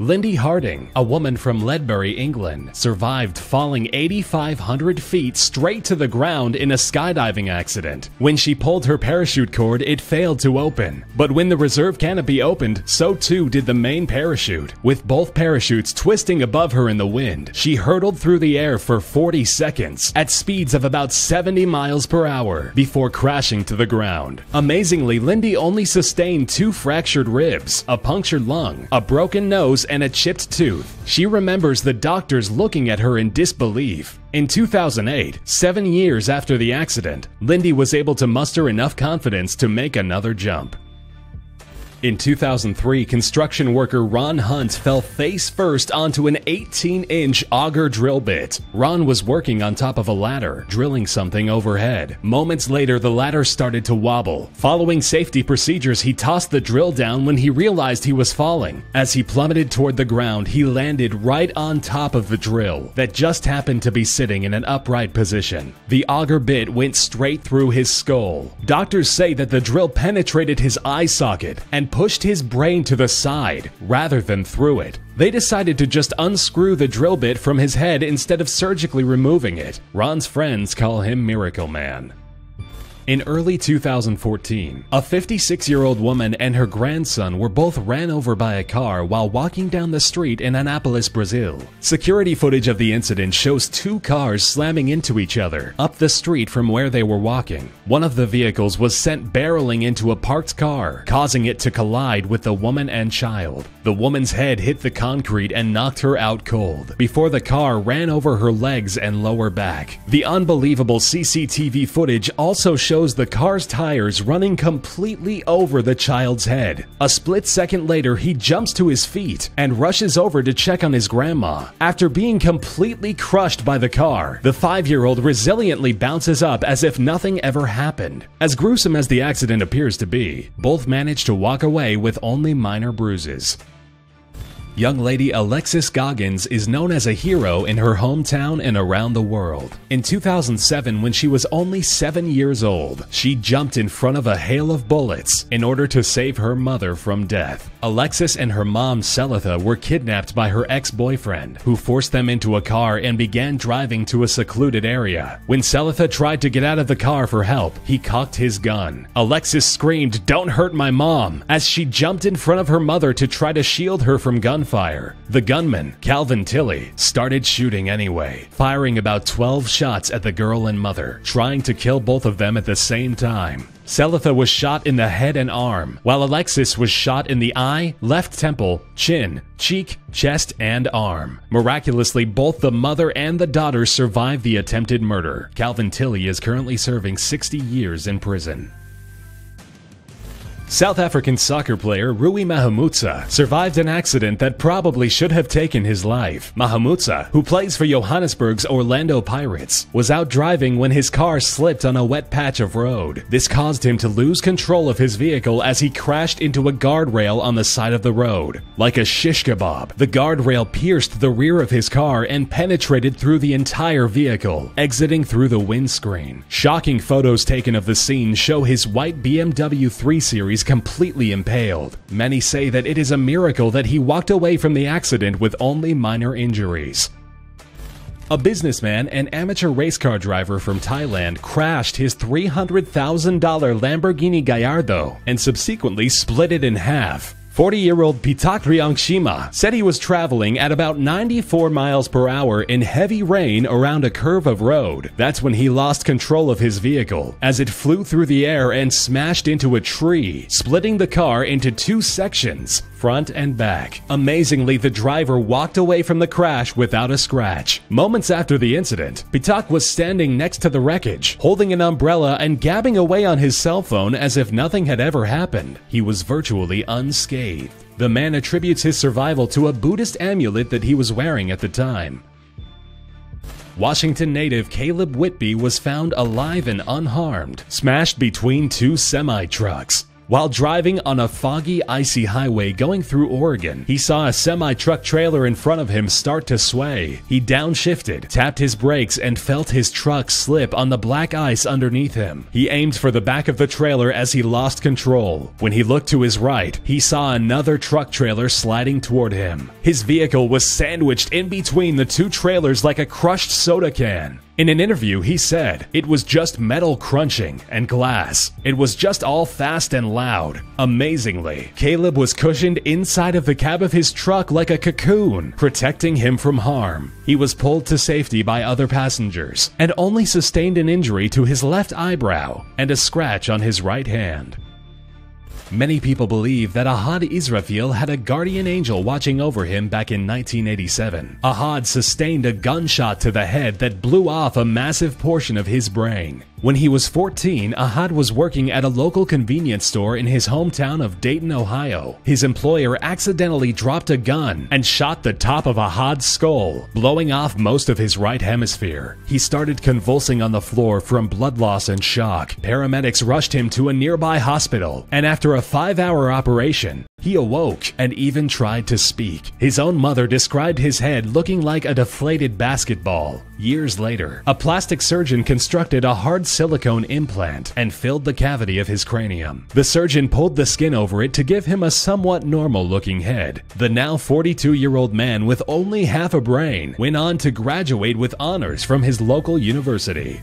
Lindy Harding, a woman from Ledbury, England, survived falling 8,500 feet straight to the ground in a skydiving accident. When she pulled her parachute cord, it failed to open. But when the reserve canopy opened, so too did the main parachute. With both parachutes twisting above her in the wind, she hurtled through the air for 40 seconds at speeds of about 70 miles per hour before crashing to the ground. Amazingly, Lindy only sustained 2 fractured ribs, a punctured lung, a broken nose, and a chipped tooth. She remembers the doctors looking at her in disbelief. In 2008, 7 years after the accident, Lindy was able to muster enough confidence to make another jump. In 2003, construction worker Ron Hunt fell face first onto an 18-inch auger drill bit. Ron was working on top of a ladder, drilling something overhead. Moments later, the ladder started to wobble. Following safety procedures, he tossed the drill down when he realized he was falling. As he plummeted toward the ground, he landed right on top of the drill that just happened to be sitting in an upright position. The auger bit went straight through his skull. Doctors say that the drill penetrated his eye socket and pushed his brain to the side rather than through it. They decided to just unscrew the drill bit from his head instead of surgically removing it. Ron's friends call him Miracle Man. In early 2014, a 56-year-old woman and her grandson were both ran over by a car while walking down the street in Anápolis, Brazil. Security footage of the incident shows 2 cars slamming into each other up the street from where they were walking. One of the vehicles was sent barreling into a parked car, causing it to collide with the woman and child. The woman's head hit the concrete and knocked her out cold, before the car ran over her legs and lower back. The unbelievable CCTV footage also shows the car's tires running completely over the child's head. A split second later, he jumps to his feet and rushes over to check on his grandma. After being completely crushed by the car, the 5-year-old resiliently bounces up as if nothing ever happened. As gruesome as the accident appears to be, both managed to walk away with only minor bruises. Young lady Alexis Goggins is known as a hero in her hometown and around the world. In 2007, when she was only 7 years old, she jumped in front of a hail of bullets in order to save her mother from death. Alexis and her mom, Selitha, were kidnapped by her ex-boyfriend, who forced them into a car and began driving to a secluded area. When Selitha tried to get out of the car for help, he cocked his gun. Alexis screamed, "Don't hurt my mom," as she jumped in front of her mother to try to shield her from gunfire. The gunman, Calvin Tilley, started shooting anyway, firing about 12 shots at the girl and mother, trying to kill both of them at the same time. Selitha was shot in the head and arm, while Alexis was shot in the eye, left temple, chin, cheek, chest, and arm. Miraculously, both the mother and the daughter survived the attempted murder. Calvin Tilley is currently serving 60 years in prison. South African soccer player Rui Mahumutsa survived an accident that probably should have taken his life. Mahumutsa, who plays for Johannesburg's Orlando Pirates, was out driving when his car slipped on a wet patch of road. This caused him to lose control of his vehicle as he crashed into a guardrail on the side of the road. Like a shish kebab, the guardrail pierced the rear of his car and penetrated through the entire vehicle, exiting through the windscreen. Shocking photos taken of the scene show his white BMW 3 Series completely impaled. Many say that it is a miracle that he walked away from the accident with only minor injuries. A businessman and amateur race car driver from Thailand crashed his $300,000 Lamborghini Gallardo and subsequently split it in half. 40-year-old Pitak Riangshima said he was traveling at about 94 miles per hour in heavy rain around a curve of road. That's when he lost control of his vehicle as it flew through the air and smashed into a tree, splitting the car into 2 sections, front and back. Amazingly, the driver walked away from the crash without a scratch. Moments after the incident, Pitak was standing next to the wreckage, holding an umbrella and gabbing away on his cell phone as if nothing had ever happened. He was virtually unscathed. The man attributes his survival to a Buddhist amulet that he was wearing at the time. Washington native Caleb Whitby was found alive and unharmed, smashed between 2 semi-trucks. While driving on a foggy, icy highway going through Oregon, he saw a semi-truck trailer in front of him start to sway. He downshifted, tapped his brakes, and felt his truck slip on the black ice underneath him. He aimed for the back of the trailer as he lost control. When he looked to his right, he saw another truck trailer sliding toward him. His vehicle was sandwiched in between the two trailers like a crushed soda can. In an interview, he said, "It was just metal crunching and glass. It was just all fast and loud." Amazingly, Caleb was cushioned inside of the cab of his truck like a cocoon, protecting him from harm. He was pulled to safety by other passengers and only sustained an injury to his left eyebrow and a scratch on his right hand. Many people believe that Ahad Israfil had a guardian angel watching over him back in 1987. Ahad sustained a gunshot to the head that blew off a massive portion of his brain. When he was 14, Ahad was working at a local convenience store in his hometown of Dayton, Ohio. His employer accidentally dropped a gun and shot the top of Ahad's skull, blowing off most of his right hemisphere. He started convulsing on the floor from blood loss and shock. Paramedics rushed him to a nearby hospital, and after a 5-hour operation, he awoke and even tried to speak. His own mother described his head looking like a deflated basketball. Years later, a plastic surgeon constructed a hard silicone implant and filled the cavity of his cranium. The surgeon pulled the skin over it to give him a somewhat normal-looking head. The now 42-year-old man with only half a brain went on to graduate with honors from his local university.